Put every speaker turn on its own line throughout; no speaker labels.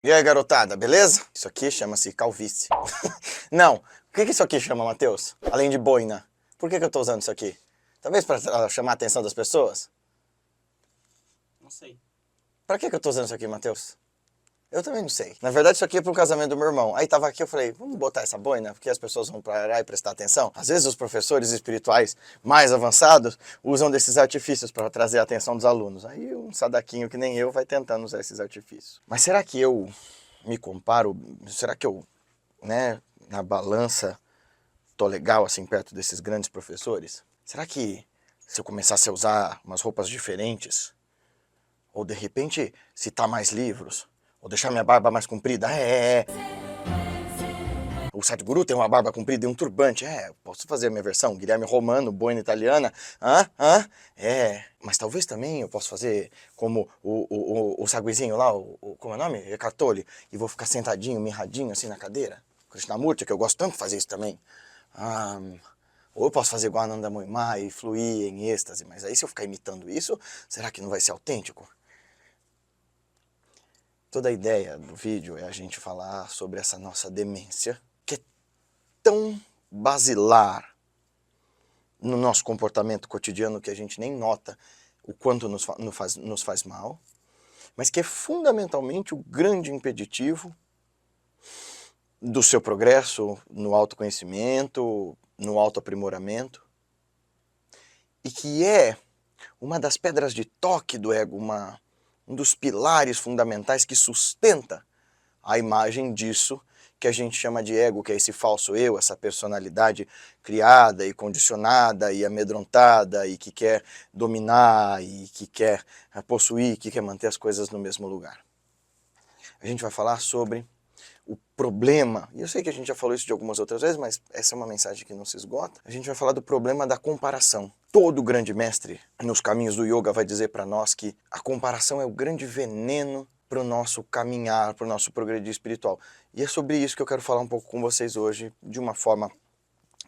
E aí, garotada, beleza? Isso aqui chama-se calvície. Não, o que isso aqui chama, Matheus? Além de boina. Por que eu tô usando isso aqui? Talvez para chamar a atenção das pessoas?
Não sei.
Pra que eu tô usando isso aqui, Matheus? Eu também não sei. Na verdade, isso aqui é pro casamento do meu irmão. Aí tava aqui, eu falei, vamos botar essa boina, porque as pessoas vão parar e prestar atenção. Às vezes os professores espirituais mais avançados usam desses artifícios para trazer a atenção dos alunos. Aí um sadaquinho que nem eu vai tentando usar esses artifícios. Mas será que eu me comparo? Será que eu, né, na balança, tô legal assim perto desses grandes professores? Será que se eu começasse a usar umas roupas diferentes, ou de repente citar mais livros, ou deixar minha barba mais comprida, o Sadhguru tem uma barba comprida e um turbante, posso fazer a minha versão, Guilherme Romano, boina italiana, mas talvez também eu possa fazer como o Saguizinho lá, como é o nome? Eckhart Tolle, e vou ficar sentadinho, mirradinho assim na cadeira, Krishnamurti, que eu gosto tanto de fazer isso também. Ou eu posso fazer igual a Ananda Moima e fluir em êxtase, mas aí se eu ficar imitando isso, será que não vai ser autêntico? Toda a ideia do vídeo é a gente falar sobre essa nossa demência, que é tão basilar no nosso comportamento cotidiano que a gente nem nota o quanto nos faz mal, mas que é fundamentalmente o grande impeditivo do seu progresso no autoconhecimento, no autoaprimoramento, e que é uma das pedras de toque do ego, um dos pilares fundamentais que sustenta a imagem disso que a gente chama de ego, que é esse falso eu, essa personalidade criada e condicionada e amedrontada e que quer dominar e que quer possuir, que quer manter as coisas no mesmo lugar. A gente vai falar sobre o problema, e eu sei que a gente já falou isso de algumas outras vezes, mas essa é uma mensagem que não se esgota. A gente vai falar do problema da comparação. Todo grande mestre nos caminhos do yoga vai dizer para nós que a comparação é o grande veneno para o nosso caminhar, para o nosso progredir espiritual. E é sobre isso que eu quero falar um pouco com vocês hoje, de uma forma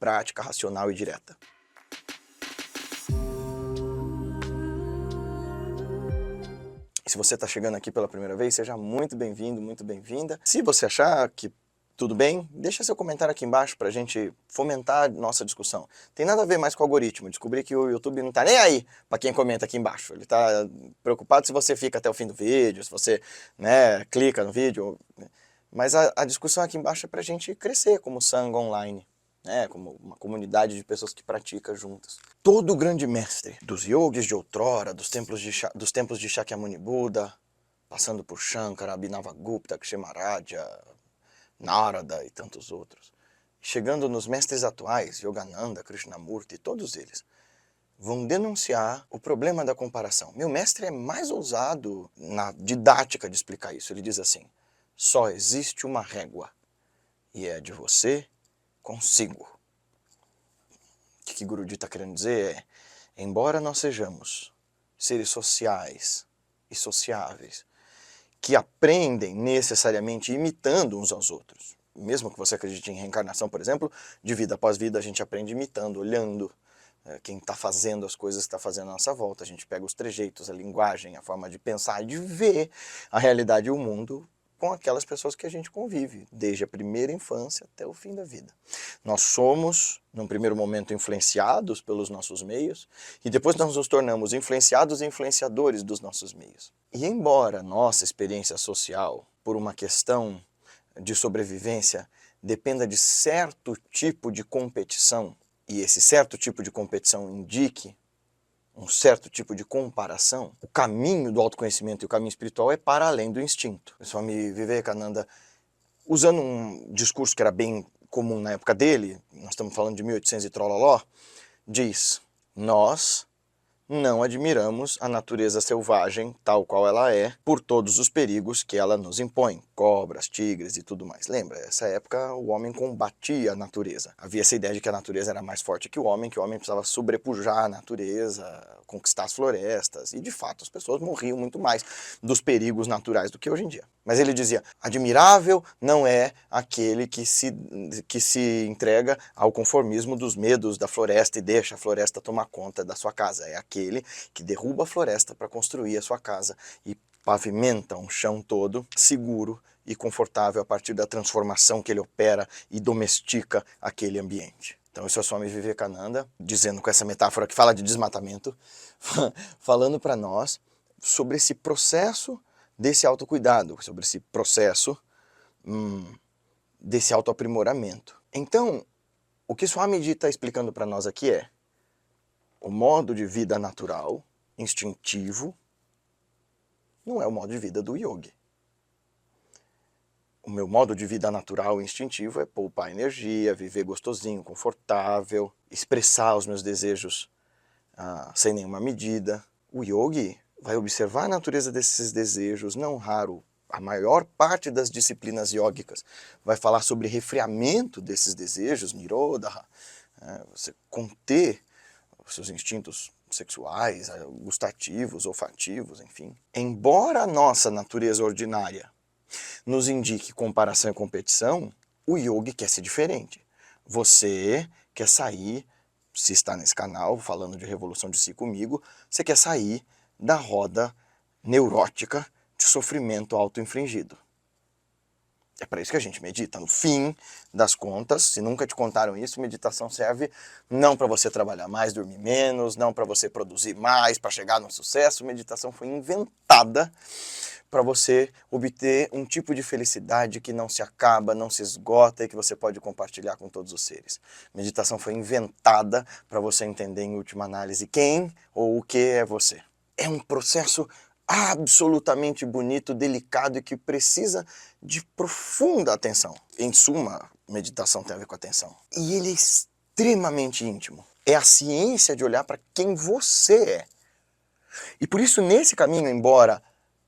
prática, racional e direta. Se você está chegando aqui pela primeira vez, seja muito bem-vindo, muito bem-vinda. Se você achar que tudo bem, deixa seu comentário aqui embaixo para a gente fomentar a nossa discussão. Tem nada a ver mais com o algoritmo. Descobri que o YouTube não está nem aí para quem comenta aqui embaixo. Ele está preocupado se você fica até o fim do vídeo, se você, né, clica no vídeo. Mas a discussão aqui embaixo é para a gente crescer como Sangha online, né, como uma comunidade de pessoas que praticam juntas. Todo grande mestre dos yogis de outrora, dos templos de Shakyamuni Buda, passando por Shankara, Abhinavagupta, Kshemarajya, Narada e tantos outros, chegando nos mestres atuais, Yogananda, Krishnamurti, todos eles, vão denunciar o problema da comparação. Meu mestre é mais ousado na didática de explicar isso. Ele diz assim: só existe uma régua, e é a de você consigo. O que Guruji está querendo dizer é, embora nós sejamos seres sociais e sociáveis, que aprendem necessariamente imitando uns aos outros, mesmo que você acredite em reencarnação, por exemplo, de vida após vida a gente aprende imitando, olhando quem está fazendo as coisas que está fazendo à nossa volta. A gente pega os trejeitos, a linguagem, a forma de pensar e de ver a realidade e o mundo com aquelas pessoas que a gente convive, desde a primeira infância até o fim da vida. Nós somos, num primeiro momento, influenciados pelos nossos meios, e depois nós nos tornamos influenciados e influenciadores dos nossos meios. E embora nossa experiência social, por uma questão de sobrevivência, dependa de certo tipo de competição, e esse certo tipo de competição indique um certo tipo de comparação, o caminho do autoconhecimento e o caminho espiritual é para além do instinto. O Swami Vivekananda, usando um discurso que era bem comum na época dele, nós estamos falando de 1800 e trololó, diz: nós não admiramos a natureza selvagem tal qual ela é, por todos os perigos que ela nos impõe, cobras, tigres e tudo mais. Lembra, nessa época o homem combatia a natureza. Havia essa ideia de que a natureza era mais forte que o homem precisava sobrepujar a natureza, conquistar as florestas, e de fato as pessoas morriam muito mais dos perigos naturais do que hoje em dia. Mas ele dizia, admirável não é aquele que se entrega ao conformismo dos medos da floresta e deixa a floresta tomar conta da sua casa. É aquele que derruba a floresta para construir a sua casa e pavimenta um chão todo seguro e confortável a partir da transformação que ele opera e domestica aquele ambiente. Então esse é o Swami Vivekananda, dizendo com essa metáfora que fala de desmatamento, falando para nós sobre esse processo desse autocuidado, sobre esse processo desse autoaprimoramento. Então, o que Swamiji está explicando para nós aqui é o modo de vida natural, instintivo, não é o modo de vida do yogi. O meu modo de vida natural e instintivo é poupar energia, viver gostosinho, confortável, expressar os meus desejos sem nenhuma medida. O yogi vai observar a natureza desses desejos, não raro, a maior parte das disciplinas yógicas vai falar sobre refreamento desses desejos, nirodha, você conter os seus instintos sexuais, gustativos, olfativos, enfim. Embora a nossa natureza ordinária nos indique comparação e competição, o yogi quer ser diferente. Você quer sair, se está nesse canal falando de revolução de si comigo, você quer sair da roda neurótica de sofrimento auto-infringido. É para isso que a gente medita. No fim das contas, se nunca te contaram isso, meditação serve não para você trabalhar mais, dormir menos, não para você produzir mais, para chegar no sucesso. Meditação foi inventada para você obter um tipo de felicidade que não se acaba, não se esgota e que você pode compartilhar com todos os seres. Meditação foi inventada para você entender, em última análise, quem ou o que é você. É um processo absolutamente bonito, delicado e que precisa de profunda atenção. Em suma, meditação tem a ver com atenção. E ele é extremamente íntimo. É a ciência de olhar para quem você é. E por isso, nesse caminho, embora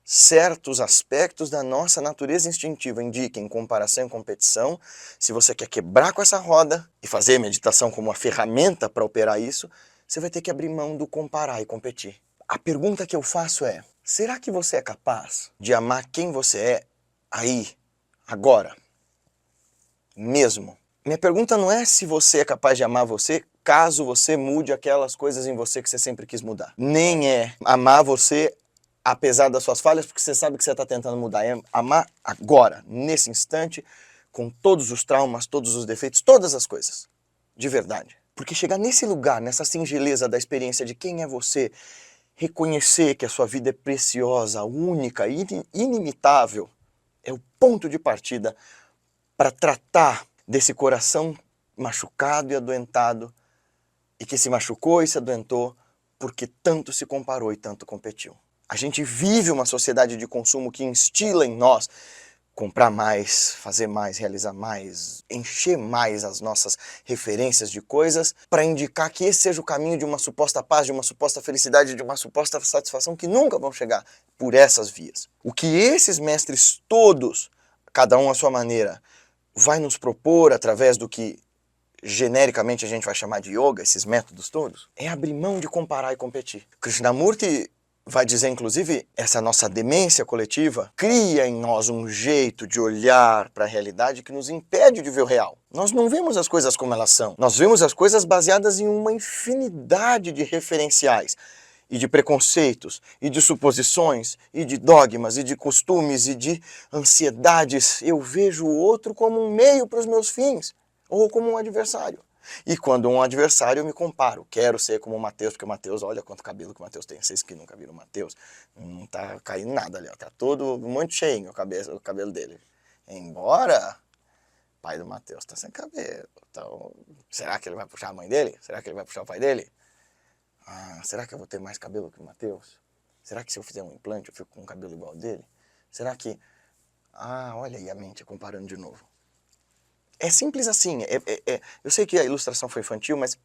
certos aspectos da nossa natureza instintiva indiquem comparação e competição, se você quer quebrar com essa roda e fazer meditação como uma ferramenta para operar isso, você vai ter que abrir mão do comparar e competir. A pergunta que eu faço é, será que você é capaz de amar quem você é aí, agora, mesmo? Minha pergunta não é se você é capaz de amar você caso você mude aquelas coisas em você que você sempre quis mudar. Nem é amar você apesar das suas falhas, porque você sabe que você está tentando mudar. É amar agora, nesse instante, com todos os traumas, todos os defeitos, todas as coisas. De verdade. Porque chegar nesse lugar, nessa singeleza da experiência de quem é você, reconhecer que a sua vida é preciosa, única, inimitável, é o ponto de partida para tratar desse coração machucado e adoentado, e que se machucou e se adoentou porque tanto se comparou e tanto competiu. A gente vive uma sociedade de consumo que instila em nós comprar mais, fazer mais, realizar mais, encher mais as nossas referências de coisas para indicar que esse seja o caminho de uma suposta paz, de uma suposta felicidade, de uma suposta satisfação que nunca vão chegar por essas vias. O que esses mestres todos, cada um à sua maneira, vai nos propor através do que genericamente a gente vai chamar de yoga, esses métodos todos, é abrir mão de comparar e competir. Krishnamurti vai dizer, inclusive, essa nossa demência coletiva cria em nós um jeito de olhar para a realidade que nos impede de ver o real. Nós não vemos as coisas como elas são. Nós vemos as coisas baseadas em uma infinidade de referenciais, e de preconceitos, e de suposições, e de dogmas, e de costumes, e de ansiedades. Eu vejo o outro como um meio para os meus fins, ou como um adversário. E quando um adversário eu me comparo, quero ser como o Mateus, porque o Mateus, olha quanto cabelo que o Mateus tem, vocês que nunca viram o Mateus, não tá caindo nada ali, ó, tá todo muito cheinho o cabelo dele. Embora o pai do Mateus tá sem cabelo, então será que ele vai puxar a mãe dele? Será que ele vai puxar o pai dele? Será que eu vou ter mais cabelo que o Mateus? Será que se eu fizer um implante eu fico com um cabelo igual ao dele? Será que... olha aí a mente comparando de novo. É simples assim, eu sei que a ilustração foi infantil, mas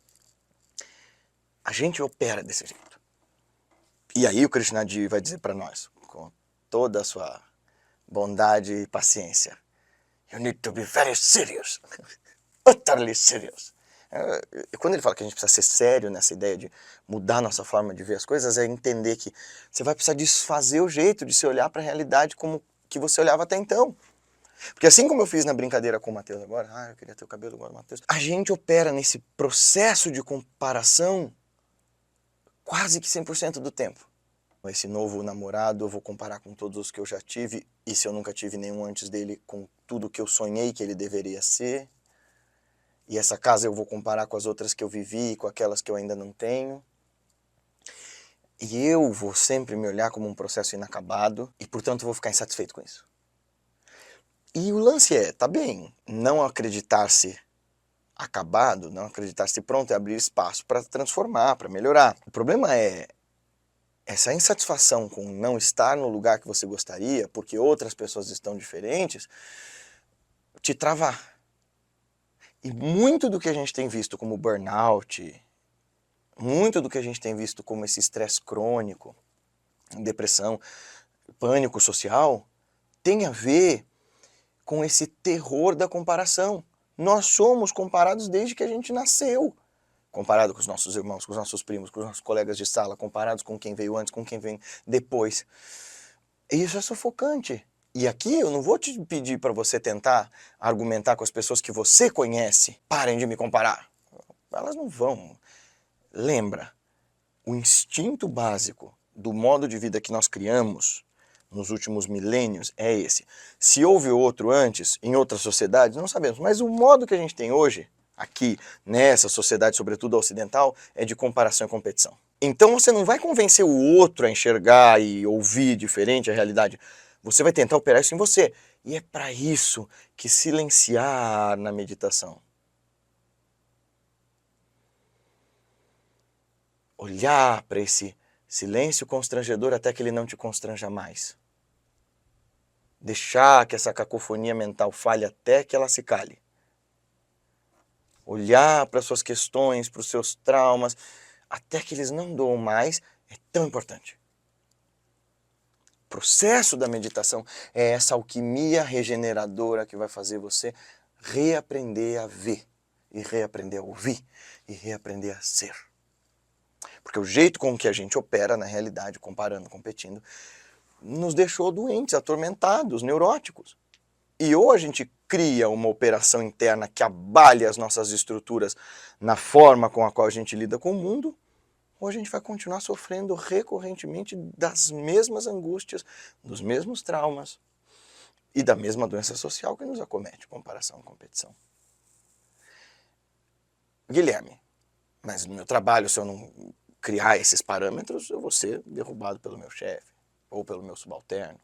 a gente opera desse jeito. E aí o Krishnadi vai dizer para nós, com toda a sua bondade e paciência, you need to be very serious, utterly serious. Quando ele fala que a gente precisa ser sério nessa ideia de mudar nossa forma de ver as coisas, é entender que você vai precisar desfazer o jeito de se olhar para a realidade como que você olhava até então. Porque assim como eu fiz na brincadeira com o Mateus agora, eu queria ter o cabelo igual ao Mateus, a gente opera nesse processo de comparação quase que 100% do tempo. esse novo namorado eu vou comparar com todos os que eu já tive, e se eu nunca tive nenhum antes dele, com tudo que eu sonhei que ele deveria ser. E essa casa eu vou comparar com as outras que eu vivi e com aquelas que eu ainda não tenho. E eu vou sempre me olhar como um processo inacabado e, portanto, vou ficar insatisfeito com isso. E o lance é, tá bem, não acreditar-se acabado, não acreditar-se pronto é abrir espaço para transformar, para melhorar. O problema é essa insatisfação com não estar no lugar que você gostaria, porque outras pessoas estão diferentes, te travar. E muito do que a gente tem visto como burnout, muito do que a gente tem visto como esse estresse crônico, depressão, pânico social, tem a ver com esse terror da comparação. Nós somos comparados desde que a gente nasceu. Comparado com os nossos irmãos, com os nossos primos, com os nossos colegas de sala, comparados com quem veio antes, com quem vem depois. E isso é sufocante. E aqui eu não vou te pedir para você tentar argumentar com as pessoas que você conhece. Parem de me comparar. Elas não vão. Lembra, o instinto básico do modo de vida que nós criamos nos últimos milênios é esse. Se houve outro antes, em outras sociedades, não sabemos. Mas o modo que a gente tem hoje, aqui, nessa sociedade, sobretudo ocidental, é de comparação e competição. Então você não vai convencer o outro a enxergar e ouvir diferente a realidade. Você vai tentar operar isso em você. E é para isso que silenciar na meditação, olhar para esse silêncio constrangedor até que ele não te constranja mais. Deixar que essa cacofonia mental fale até que ela se cale. Olhar para suas questões, para os seus traumas, até que eles não doam mais, é tão importante. O processo da meditação é essa alquimia regeneradora que vai fazer você reaprender a ver, e reaprender a ouvir, e reaprender a ser. Porque o jeito com que a gente opera na realidade, comparando, competindo, nos deixou doentes, atormentados, neuróticos. E ou a gente cria uma operação interna que abale as nossas estruturas na forma com a qual a gente lida com o mundo, ou a gente vai continuar sofrendo recorrentemente das mesmas angústias, dos mesmos traumas e da mesma doença social que nos acomete, comparação e competição. Guilherme, mas no meu trabalho, se eu não criar esses parâmetros, eu vou ser derrubado pelo meu chefe ou pelo meu subalterno.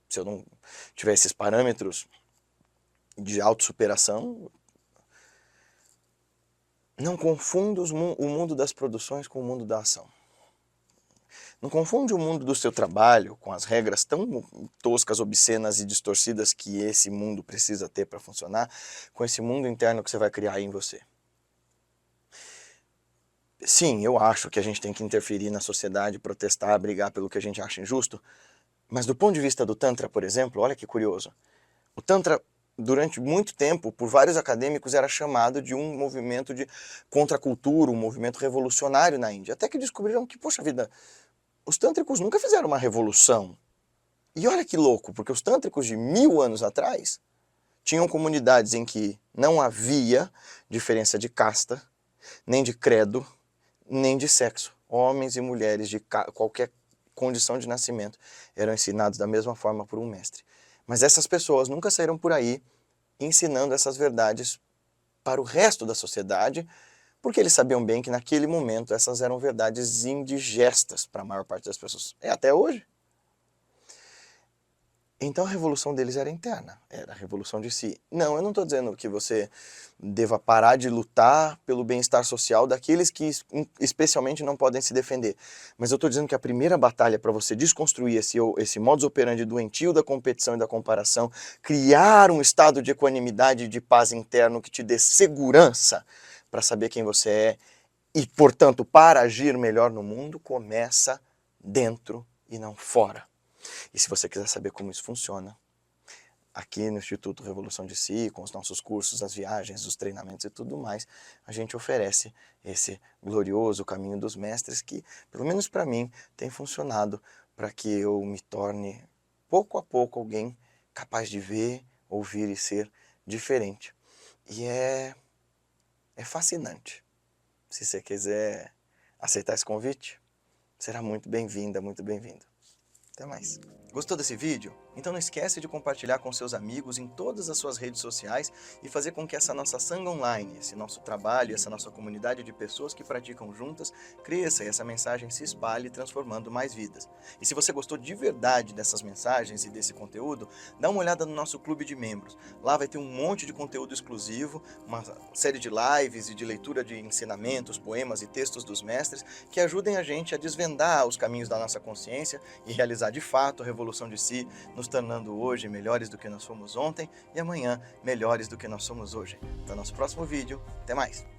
Se eu não tiver esses parâmetros de autossuperação, não confunda o mundo das produções com o mundo da ação. Não confunde o mundo do seu trabalho com as regras tão toscas, obscenas e distorcidas que esse mundo precisa ter para funcionar, com esse mundo interno que você vai criar aí em você. Sim, eu acho que a gente tem que interferir na sociedade, protestar, brigar pelo que a gente acha injusto, mas do ponto de vista do Tantra, por exemplo, olha que curioso. O Tantra, durante muito tempo, por vários acadêmicos, era chamado de um movimento de contracultura, um movimento revolucionário na Índia. Até que descobriram que, poxa vida, os tântricos nunca fizeram uma revolução. E olha que louco, porque os tântricos de 1000 anos atrás tinham comunidades em que não havia diferença de casta, nem de credo, nem de sexo. Homens e mulheres de qualquer condição de nascimento eram ensinados da mesma forma por um mestre. Mas essas pessoas nunca saíram por aí ensinando essas verdades para o resto da sociedade, porque eles sabiam bem que naquele momento essas eram verdades indigestas para a maior parte das pessoas. É até hoje. Então a revolução deles era interna, era a revolução de si. Não, eu não estou dizendo que você deva parar de lutar pelo bem-estar social daqueles que especialmente não podem se defender. Mas eu estou dizendo que a primeira batalha para você desconstruir esse modus operandi doentio da competição e da comparação, criar um estado de equanimidade e de paz interno que te dê segurança para saber quem você é e, portanto, para agir melhor no mundo, começa dentro e não fora. E se você quiser saber como isso funciona, aqui no Instituto Revolução de Si, com os nossos cursos, as viagens, os treinamentos e tudo mais, a gente oferece esse glorioso caminho dos mestres que, pelo menos para mim, tem funcionado para que eu me torne, pouco a pouco, alguém capaz de ver, ouvir e ser diferente. E é fascinante. Se você quiser aceitar esse convite, será muito bem-vinda, muito bem-vindo. Até mais. Gostou desse vídeo? Então não esquece de compartilhar com seus amigos em todas as suas redes sociais e fazer com que essa nossa Sanga Online, esse nosso trabalho, essa nossa comunidade de pessoas que praticam juntas, cresça e essa mensagem se espalhe, transformando mais vidas. E se você gostou de verdade dessas mensagens e desse conteúdo, dá uma olhada no nosso clube de membros. Lá vai ter um monte de conteúdo exclusivo, uma série de lives e de leitura de ensinamentos, poemas e textos dos mestres que ajudem a gente a desvendar os caminhos da nossa consciência e realizar de fato a revolução de si, nos tornando hoje melhores do que nós fomos ontem e amanhã melhores do que nós somos hoje. Até o nosso próximo vídeo. Até mais!